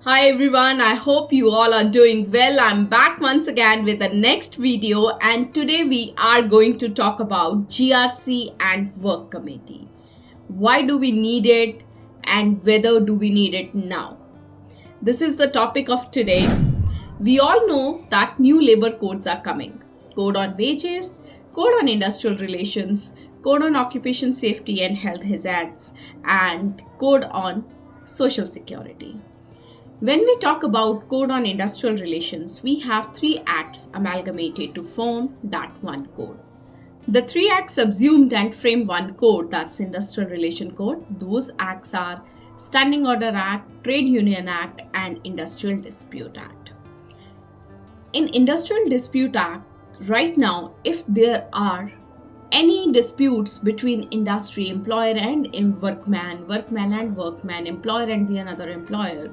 Hi everyone, I hope you all are doing well. I'm back once again with the next video, and today we are going to talk about GRC and work committee. Why do we need it and whether do we need it now? This is the topic of today. We all know that new labor codes are coming. Code on wages, code on industrial relations, code on occupation safety and health hazards, and code on social security. When we talk about Code on Industrial Relations, we have three acts amalgamated to form that one code. The three acts subsumed and frame one code, that's Industrial Relation Code. Those acts are Standing Order Act, Trade Union Act, and Industrial Dispute Act. In Industrial Dispute Act, right now, if there are any disputes between industry, employer and workman, workman and workman, employer and the another employer,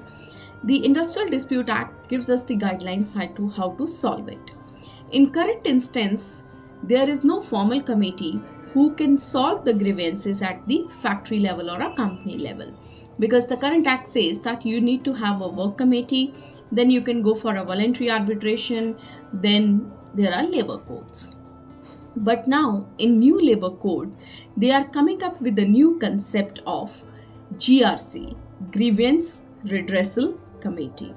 the Industrial Dispute Act gives us the guidelines as to how to solve it. In current instance, there is no formal committee who can solve the grievances at the factory level or a company level, because the current act says that you need to have a work committee, then you can go for a voluntary arbitration, then there are labor codes. But now in new labor code, they are coming up with the new concept of GRC, Grievance Redressal Committee.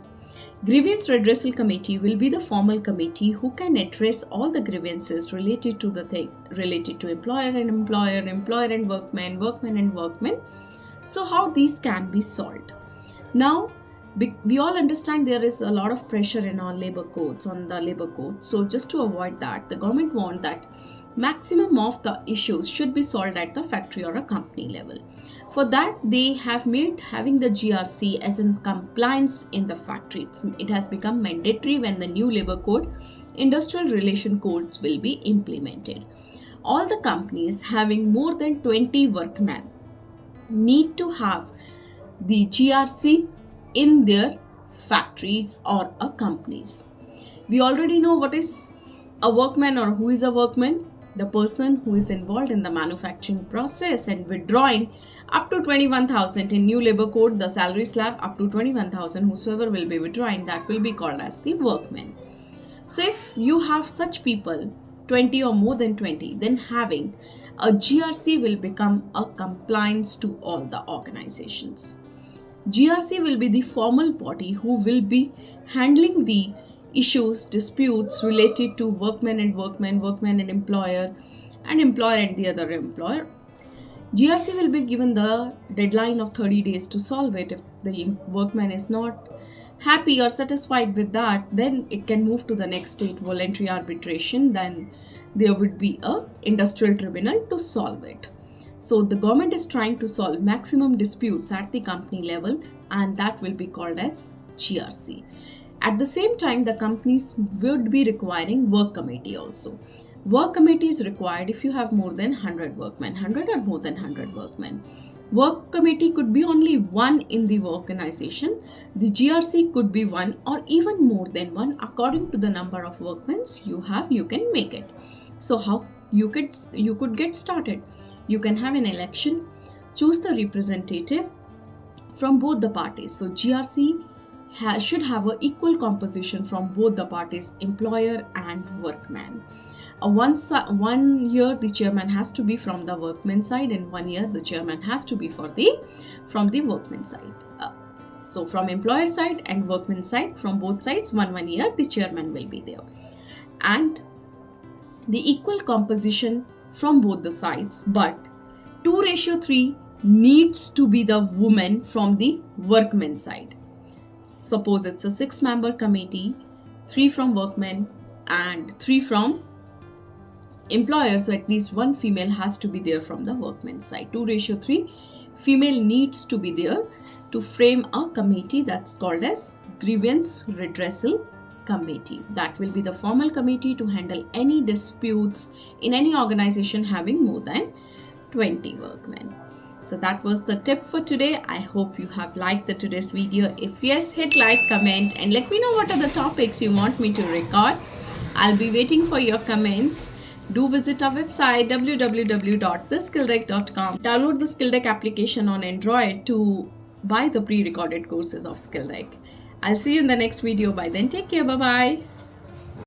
Grievance Redressal Committee will be the formal committee who can address all the grievances related to employer and employer, employer and workman, workman and workman. So how these can be solved? Now, we all understand there is a lot of pressure in our labor codes, on the labor code. So just to avoid that, the government want that maximum of the issues should be solved at the factory or a company level. For that, they have made having the GRC as in compliance in the factory. It has become mandatory when the new labor code, industrial relation codes will be implemented. All the companies having more than 20 workmen need to have the GRC in their factories or a companies. We already know what is a workman or who is a workman. The person who is involved in the manufacturing process and withdrawing up to 21,000 in new labor code, the salary slab up to 21,000, whosoever will be withdrawing, that will be called as the workman. So if you have such people, 20 or more than 20, then having a GRC will become a compliance to all the organizations. GRC will be the formal body who will be handling the issues, disputes related to workman and workman, workman and employer and the other employer. GRC will be given the deadline of 30 days to solve it. If the workman is not happy or satisfied with that, then it can move to the next stage, voluntary arbitration. Then there would be a industrial tribunal to solve it. So the government is trying to solve maximum disputes at the company level, and that will be called as GRC. At the same time, the companies would be requiring work committee also. Work committee is required if you have more than 100 workmen, 100 or more than 100 workmen. Work committee could be only one in the organization. The GRC could be one or even more than one according to the number of workmen you have. You can make it. So how you could get started? You can have an election, choose the representative from both the parties. So GRC should have an equal composition from both the parties, employer and workman. 1 year the chairman has to be from the workman side, and 1 year the chairman has to be from the workman side. So from employer side and workman side, from both sides, 1 year the chairman will be there, and the equal composition from both the sides, but 2:3 needs to be the woman from the workman side. Suppose it's a 6-member committee, 3 from workmen and 3 from employer, so at least 1 female has to be there from the workman side. 2:3 female needs to be there to frame a committee that's called as Grievance Redressal Committee. That will be the formal committee to handle any disputes in any organization having more than 20 workmen. So that was the tip for today. I hope you have liked today's video. If yes, hit like, comment and let me know what are the topics you want me to record. I'll be waiting for your comments. Do visit our website www.theskilldeck.com. Download the Skill Deck application on Android to buy the pre-recorded courses of Skill Deck. I'll see you in the next video. By then, take care. Bye bye.